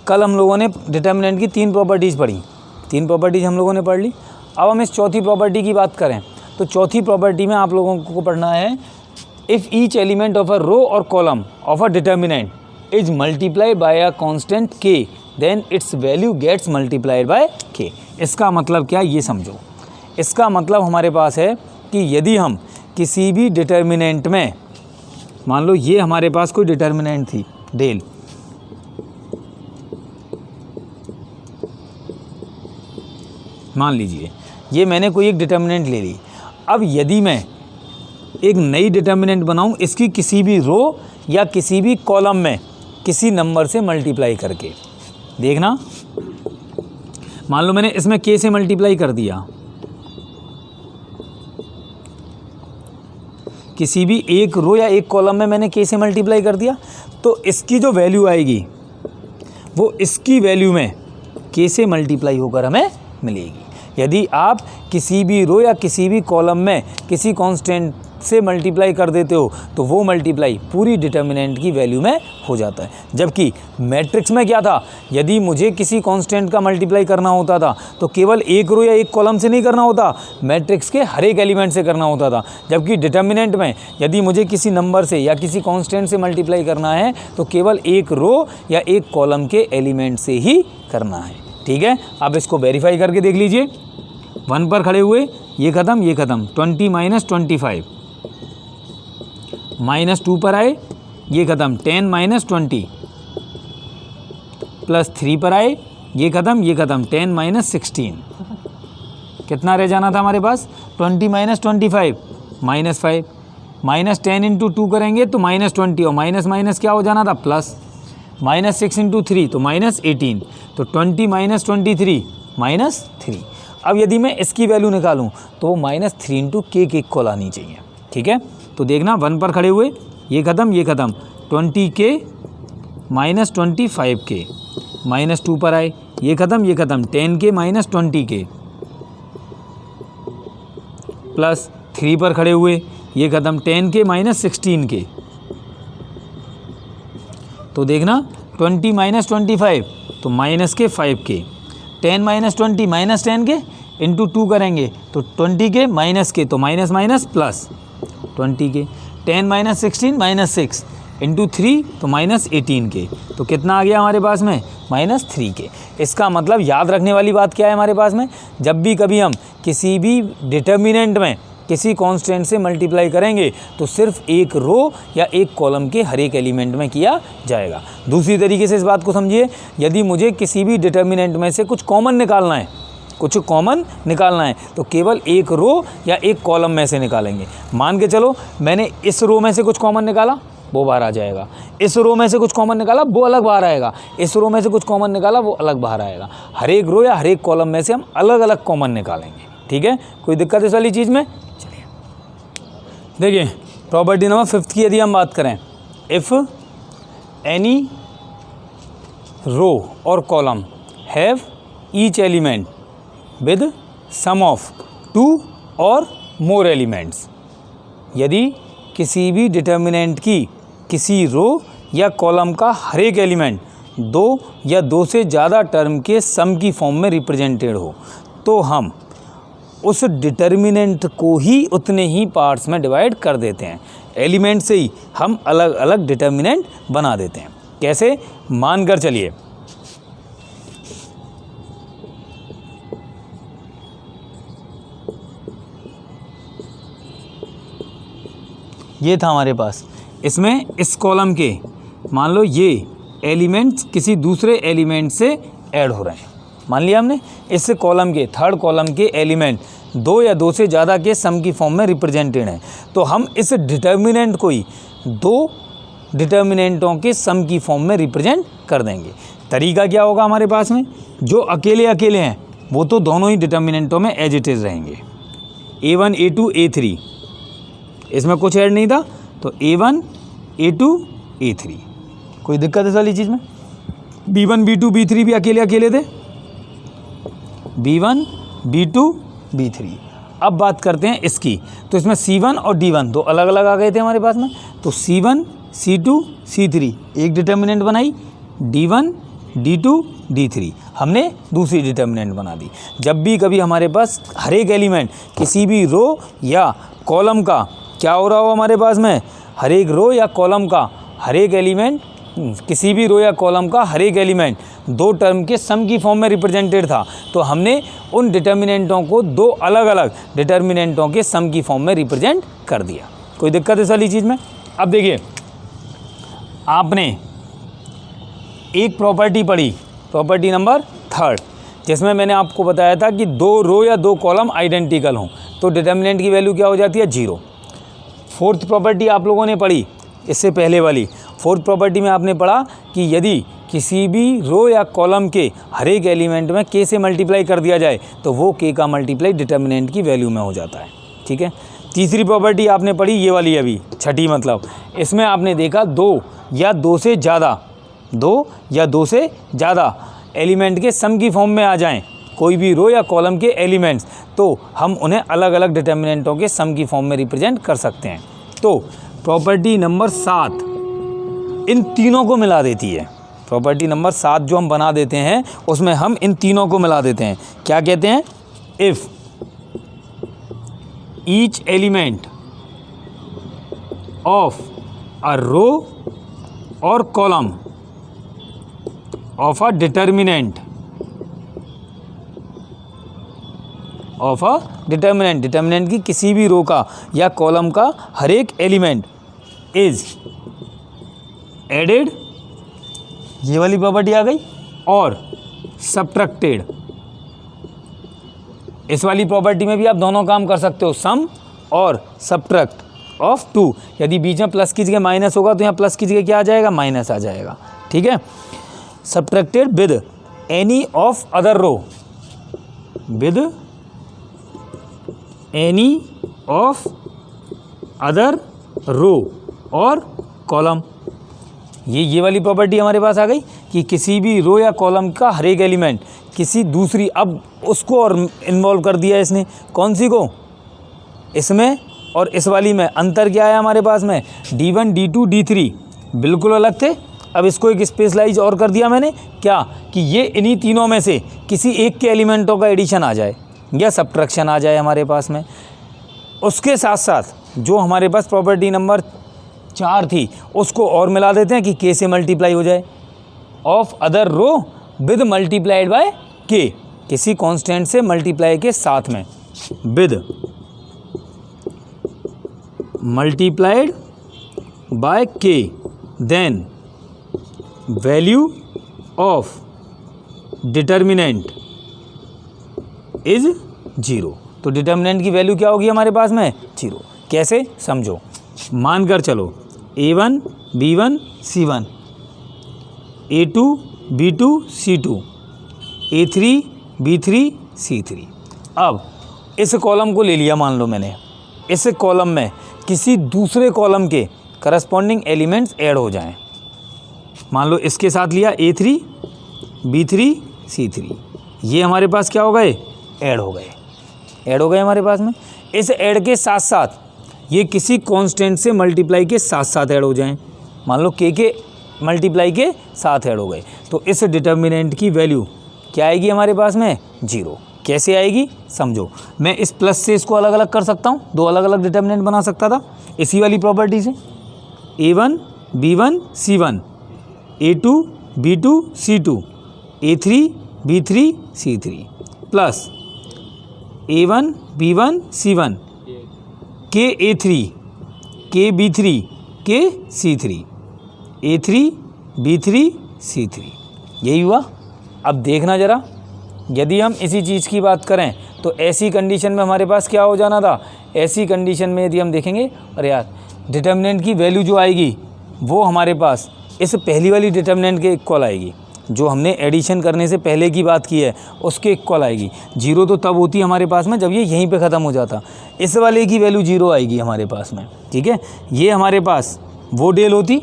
कल हम लोगों ने डिटर्मिनेंट की 3 प्रॉपर्टीज़ पढ़ी, 3 प्रॉपर्टीज़ हम लोगों ने पढ़ ली। अब हम इस चौथी प्रॉपर्टी की बात करें तो चौथी प्रॉपर्टी में आप लोगों को पढ़ना है, if each element of a row और column of a determinant is multiplied by a constant k then its value gets multiplied by k। इसका मतलब क्या, ये समझो। इसका मतलब हमारे पास है कि यदि हम किसी भी डिटर्मिनेंट में, मान लो ये हमारे पास कोई डिटर्मिनेंट थी डेल, मान लीजिए ये मैंने कोई एक डिटर्मिनेंट ले ली। अब यदि मैं एक नई डिटर्मिनेंट बनाऊं इसकी किसी भी रो या किसी भी कॉलम में किसी नंबर से मल्टीप्लाई करके, देखना मान लो मैंने इसमें k से मल्टीप्लाई कर दिया, किसी भी एक रो या एक कॉलम में मैंने k से मल्टीप्लाई कर दिया, तो इसकी जो वैल्यू आएगी वो इसकी वैल्यू में k से मल्टीप्लाई होकर हमें मिलेगी। यदि आप किसी भी रो या किसी भी कॉलम में किसी कांस्टेंट से मल्टीप्लाई कर देते हो तो वो मल्टीप्लाई पूरी डिटर्मिनेंट की वैल्यू में हो जाता है। जबकि मैट्रिक्स में क्या था, यदि मुझे किसी कांस्टेंट का मल्टीप्लाई करना होता था तो केवल एक रो या एक कॉलम से नहीं करना होता, मैट्रिक्स के हर एक एलिमेंट से करना होता था। जबकि डिटर्मिनेंट में यदि मुझे किसी नंबर से या किसी कांस्टेंट से मल्टीप्लाई करना है तो केवल एक रो या एक कॉलम के एलिमेंट से ही करना है। ठीक है, आप इसको वेरीफाई करके देख लीजिए। 1 पर खड़े हुए, ये ख़त्म ये ख़त्म, 20 माइनस 25, -2 पर आए, ये ख़त्म, 10 माइनस 20, +3 पर आए, ये ख़त्म ये ख़त्म, 10 माइनस 16, कितना रह जाना था हमारे पास, 20 माइनस 25, -5, -10 इंटू 2 करेंगे तो -20, और माइनस माइनस क्या हो जाना था, प्लस, -6 इंटू 3 तो -18, तो 20 माइनस 23 -3। अब यदि मैं इसकी वैल्यू निकालूं तो वो -3 इंटू k के इक्वल आनी चाहिए। ठीक है, तो देखना 1 पर खड़े हुए, ये ख़त्म ये ख़त्म, 20k माइनस 25k, -2 पर आए, ये ख़त्म ये ख़त्म, 10k माइनस 20k, +3 पर खड़े हुए, ये ख़त्म, 10k माइनस 16k। तो देखना 20 माइनस 25 तो -5k, 10 minus 20 minus 10k into 2 करेंगे तो 20k माइनस के, तो minus minus plus 20k, 10 minus 16 -6 into 3 तो -18k, तो कितना आ गया हमारे पास में, -3k। इसका मतलब याद रखने वाली बात क्या है हमारे पास में, जब भी कभी हम किसी भी डिटर्मिनेंट में किसी कांस्टेंट से मल्टीप्लाई करेंगे तो सिर्फ एक रो या एक कॉलम के हर एक एलिमेंट में किया जाएगा। दूसरी तरीके से इस बात को समझिए, यदि मुझे किसी भी डिटर्मिनेंट में से कुछ कॉमन निकालना है, कुछ कॉमन निकालना है तो केवल एक रो या एक कॉलम में से निकालेंगे। मान के चलो मैंने इस रो में से कुछ कॉमन निकाला, वो बाहर आ जाएगा, इस रो में से कुछ कॉमन निकाला वो अलग बाहर आएगा, इस रो में से कुछ कॉमन निकाला वो अलग बाहर आएगा। हर एक रो या हर एक कॉलम में से हम अलग अलग कॉमन निकालेंगे। ठीक है, कोई दिक्कत इस वाली चीज़ में? चलिए देखिए प्रॉपर्टी नंबर 5 की यदि हम बात करें, इफ़ एनी रो और column have each element with sum of 2 or more elements, यदि किसी भी डिटर्मिनेंट की किसी रो या कॉलम का हर एक एलिमेंट 2 या 2 से ज़्यादा टर्म के सम की फॉर्म में रिप्रेजेंटेड हो तो हम उस डिटर्मिनेंट को ही उतने ही पार्ट्स में डिवाइड कर देते हैं। एलिमेंट से ही हम अलग अलग डिटर्मिनेंट बना देते हैं। कैसे, मानकर चलिए ये था हमारे पास, इसमें इस कॉलम के मान लो ये एलिमेंट्स किसी दूसरे एलिमेंट से ऐड हो रहे हैं। मान लिया हमने इस कॉलम के, थर्ड कॉलम के एलिमेंट 2 या 2 से ज़्यादा के सम की फॉर्म में रिप्रेजेंटेड हैं, तो हम इस डिटर्मिनेंट को ही 2 डिटर्मिनेंटों के सम की फॉर्म में रिप्रेजेंट कर देंगे। तरीका क्या होगा हमारे पास में, जो अकेले अकेले हैं वो तो दोनों ही डिटर्मिनेंटों में एज इट इज़ रहेंगे, A1 A2 A3, इसमें कुछ ऐड नहीं था तो A1 A2 A3, कोई दिक्कत इस वाली चीज़ में? B1 B2 B3 भी अकेले अकेले थे, B1 B2 B3। अब बात करते हैं इसकी, तो इसमें C1 और D1 दो अलग अलग आ गए थे हमारे पास में, तो C1 C2 C3 एक डिटर्मिनेंट बनाई, D1 D2 D3 हमने दूसरी डिटर्मिनेंट बना दी। जब भी कभी हमारे पास हर एक एलिमेंट किसी भी रो या कॉलम का क्या हो रहा हो हमारे पास में, हर एक रो या कॉलम का हर एक एलिमेंट, किसी भी रो या कॉलम का हर एक एलिमेंट दो टर्म के सम की फॉर्म में रिप्रेजेंटेड था, तो हमने उन डिटर्मिनेंटों को दो अलग अलग डिटर्मिनेंटों के सम की फॉर्म में रिप्रेजेंट कर दिया। कोई दिक्कत इस वाली चीज़ में? अब देखिए, आपने एक प्रॉपर्टी पढ़ी, प्रॉपर्टी नंबर 3, जिसमें मैंने आपको बताया था कि दो रो या दो कॉलम आइडेंटिकल हों तो डिटर्मिनेंट की वैल्यू क्या हो जाती है, 0। 4th प्रॉपर्टी आप लोगों ने पढ़ी इससे पहले वाली। 4th प्रॉपर्टी में आपने पढ़ा कि यदि किसी भी रो या कॉलम के हर एक एलिमेंट में k से मल्टीप्लाई कर दिया जाए तो वो k का मल्टीप्लाई डिटर्मिनेंट की वैल्यू में हो जाता है। ठीक है। तीसरी प्रॉपर्टी आपने पढ़ी ये वाली, अभी छठी मतलब, इसमें आपने देखा दो या दो से ज़्यादा एलिमेंट के सम की फॉर्म में आ जाएं कोई भी रो या कॉलम के एलिमेंट्स, तो हम उन्हें अलग अलग डिटर्मिनेंटों के सम की फॉर्म में रिप्रेजेंट कर सकते हैं। तो प्रॉपर्टी नंबर 7 इन तीनों को मिला देती है। प्रॉपर्टी नंबर 7 जो हम बना देते हैं उसमें हम इन तीनों को मिला देते हैं। क्या कहते हैं? If each element of a row और column of a determinant determinant की किसी भी रो का या कॉलम का हर एक एलिमेंट इज एडेड, ये वाली प्रॉपर्टी आ गई, और सब्ट्रैक्टेड। इस वाली प्रॉपर्टी में भी आप दोनों काम कर सकते हो, सम और सब्ट्रैक्ट ऑफ 2। यदि बीच में प्लस की जगह माइनस होगा तो यहाँ प्लस की जगह क्या आ जाएगा, माइनस आ जाएगा। ठीक है। Subtracted with any of other row, with any of other row और कॉलम। ये वाली प्रॉपर्टी हमारे पास आ गई कि किसी भी रो या कॉलम का हर एक एलिमेंट किसी दूसरी, अब उसको और इन्वॉल्व कर दिया इसने, कौन सी को, इसमें और इस वाली में अंतर क्या है हमारे पास में, D1 D2 D3 बिल्कुल अलग थे। अब इसको एक स्पेशलाइज और कर दिया मैंने, क्या कि ये इन्हीं तीनों में से किसी एक के एलिमेंटों का एडिशन आ जाए या सब्ट्रैक्शन आ जाए हमारे पास में। उसके साथ साथ जो हमारे पास प्रॉपर्टी नंबर 4 थी उसको और मिला देते हैं कि k से मल्टीप्लाई हो जाए, of other row with multiplied by k, किसी कांस्टेंट से मल्टीप्लाई के साथ में, with multiplied by k, then value of determinant is 0। तो डिटर्मिनेंट की वैल्यू क्या होगी हमारे पास में, 0। कैसे, समझो। मानकर चलो A1 B1 C1, A2 B2 C2, A3 B3 C3। अब इस कॉलम को ले लिया, मान लो मैंने, इस कॉलम में किसी दूसरे कॉलम के करस्पॉन्डिंग एलिमेंट्स ऐड हो जाएं। मान लो इसके साथ लिया A3 B3 C3, ये हमारे पास क्या हो गए, ऐड हो गए हमारे पास में। इस ऐड के साथ साथ ये किसी कांस्टेंट से मल्टीप्लाई के साथ साथ ऐड हो जाएं। मान लो k के मल्टीप्लाई के साथ ऐड हो गए, तो इस डिटर्मिनेंट की वैल्यू क्या आएगी हमारे पास में, 0। कैसे आएगी, समझो। मैं इस प्लस से इसको अलग अलग कर सकता हूँ, दो अलग अलग डिटर्मिनेंट बना सकता था इसी वाली प्रॉपर्टी से। A1 B1 C1, A2 B2 C2, A3 B3 C3 plus A1 B1 C1, K A3 K B3 K C3, A3 B3 C3। यही हुआ। अब देखना ज़रा, यदि हम इसी चीज़ की बात करें तो ऐसी कंडीशन में हमारे पास क्या हो जाना था, ऐसी कंडीशन में यदि हम देखेंगे, अरे यार डिटर्मिनेंट की वैल्यू जो आएगी वो हमारे पास इस पहली वाली डिटर्मिनेंट के इक्वल आएगी, जो हमने एडिशन करने से पहले की बात की है उसके इक्वल आएगी। 0 तो तब होती है हमारे पास में जब ये यहीं पे ख़त्म हो जाता, इस वाले की वैल्यू 0 आएगी हमारे पास में। ठीक है। ये हमारे पास वो डेल होती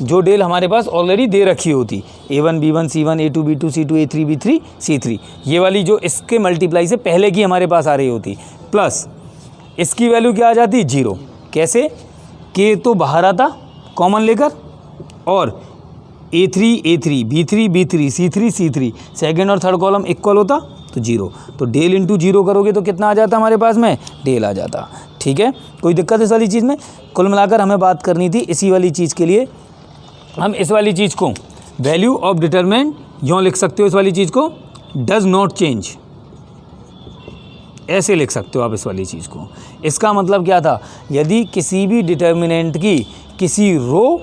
जो डेल हमारे पास ऑलरेडी दे रखी होती, A1 B1 C1, A2 B2 C2, A3 B3 C3, ये वाली जो इसके मल्टीप्लाई से पहले की हमारे पास आ रही होती, प्लस इसकी वैल्यू क्या आ जाती, 0। कैसे, k तो बाहर आता कॉमन लेकर, और A3 A3, B3 B3, C3 C3, second और थर्ड कॉलम इक्वल होता तो 0, तो डेल इंटू 0 करोगे तो कितना आ जाता हमारे पास में, डेल आ जाता। ठीक है, कोई दिक्कत इस वाली चीज़ में? कुल मिलाकर हमें बात करनी थी इसी वाली चीज़ के लिए। हम इस वाली चीज़ को वैल्यू ऑफ डिटरमिनेंट यूँ लिख सकते हो, इस वाली चीज़ को डज नॉट चेंज, ऐसे लिख सकते हो आप इस वाली चीज़ को। इसका मतलब क्या था, यदि किसी भी डिटर्मिनेंट की किसी रो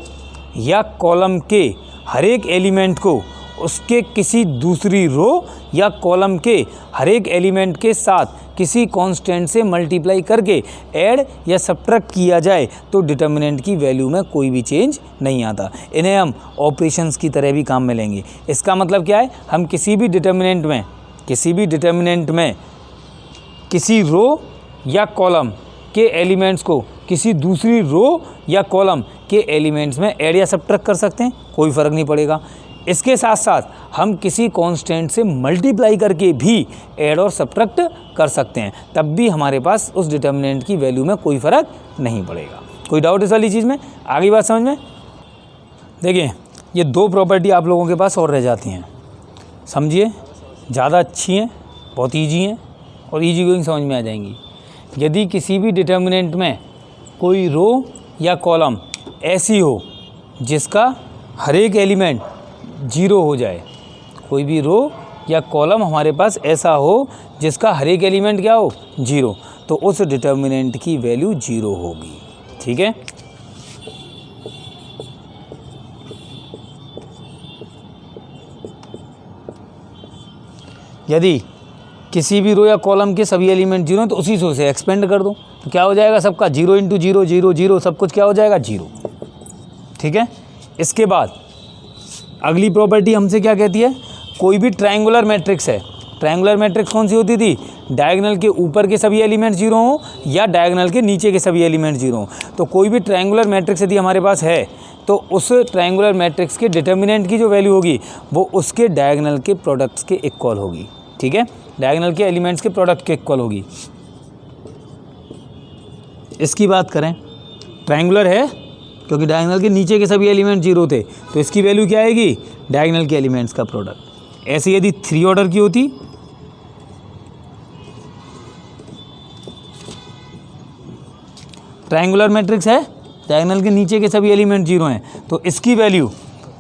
या कॉलम के हर एक एलिमेंट को उसके किसी दूसरी रो या कॉलम के हर एक एलिमेंट के साथ किसी कांस्टेंट से मल्टीप्लाई करके ऐड या सब्ट्रैक्ट किया जाए तो डिटर्मिनेंट की वैल्यू में कोई भी चेंज नहीं आता। इन्हें हम ऑपरेशंस की तरह भी काम में लेंगे। इसका मतलब क्या है, हम किसी भी डिटर्मिनेंट में किसी रो या कॉलम के एलिमेंट्स को किसी दूसरी रो या कॉलम के एलिमेंट्स में ऐड या सब्ट्रैक्ट कर सकते हैं, कोई फ़र्क नहीं पड़ेगा। इसके साथ साथ हम किसी कांस्टेंट से मल्टीप्लाई करके भी ऐड और सब्ट्रैक्ट कर सकते हैं, तब भी हमारे पास उस डिटर्मिनेंट की वैल्यू में कोई फ़र्क नहीं पड़ेगा। कोई डाउट इस वाली चीज़ में? आगे बात समझ में? देखिए, ये दो प्रॉपर्टी आप लोगों के पास और रह जाती हैं, समझिए, ज़्यादा अच्छी हैं, बहुत ईजी हैं और ईजी गोइंग समझ में आ जाएंगी। यदि किसी भी डिटर्मिनेंट में कोई रो या कॉलम ऐसी हो जिसका हर एक एलिमेंट 0 हो जाए, कोई भी रो या कॉलम हमारे पास ऐसा हो जिसका हर एक एलिमेंट क्या हो, 0, तो उस डिटर्मिनेंट की वैल्यू 0 होगी। ठीक है, यदि किसी भी रो या कॉलम के सभी एलिमेंट 0 हैं तो उसी से एक्सपेंड कर दो, तो क्या हो जाएगा, सबका 0 इंटू 0 0 0 सब कुछ क्या हो जाएगा, 0। ठीक है, इसके बाद अगली प्रॉपर्टी हमसे क्या कहती है, कोई भी ट्रायंगुलर मैट्रिक्स है। ट्रायंगुलर मैट्रिक्स कौन सी होती थी, डायगोनल के ऊपर के सभी एलिमेंट 0 हों या डायगोनल के नीचे के सभी एलिमेंट 0 हों। तो कोई भी ट्रायंगुलर मैट्रिक्स यदि हमारे पास है तो उस ट्रायंगुलर मैट्रिक्स के डिटर्मिनेंट की जो वैल्यू होगी वो उसके डायगोनल के प्रोडक्ट्स के इक्वल होगी। ठीक है, डायगोनल के एलिमेंट्स के प्रोडक्ट के इक्वल होगी। इसकी बात करें, ट्रायंगुलर है क्योंकि डायगोनल के नीचे के सभी एलिमेंट 0 थे, तो इसकी वैल्यू क्या आएगी, डायगोनल के एलिमेंट्स का प्रोडक्ट। ऐसे यदि 3 ऑर्डर की होती, ट्रायंगुलर मैट्रिक्स है, डायगोनल के नीचे के सभी एलिमेंट 0 हैं, तो इसकी वैल्यू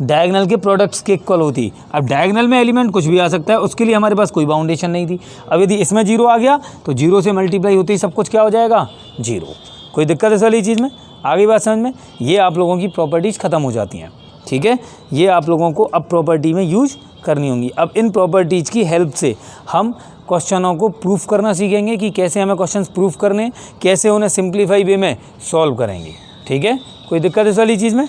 डायगोनल के प्रोडक्ट्स के इक्वल होती। अब डायगोनल में एलिमेंट कुछ भी आ सकता है, उसके लिए हमारे पास कोई बाउंडेशन नहीं थी। अब यदि इसमें 0 आ गया तो 0 से मल्टीप्लाई होते ही सब कुछ क्या हो जाएगा, 0। कोई दिक्कत है इस वाली चीज़ में? आगे बात समझ में? ये आप लोगों की प्रॉपर्टीज़ ख़त्म हो जाती हैं। ठीक है, ये आप लोगों को अब प्रॉपर्टी में यूज करनी होंगी। अब इन प्रॉपर्टीज़ की हेल्प से हम क्वेश्चनों को प्रूफ करना सीखेंगे कि कैसे हमें क्वेश्चंस प्रूफ करने, कैसे उन्हें सिंप्लीफाई वे में सॉल्व करेंगे। ठीक है, कोई दिक्कत इस वाली चीज़ में?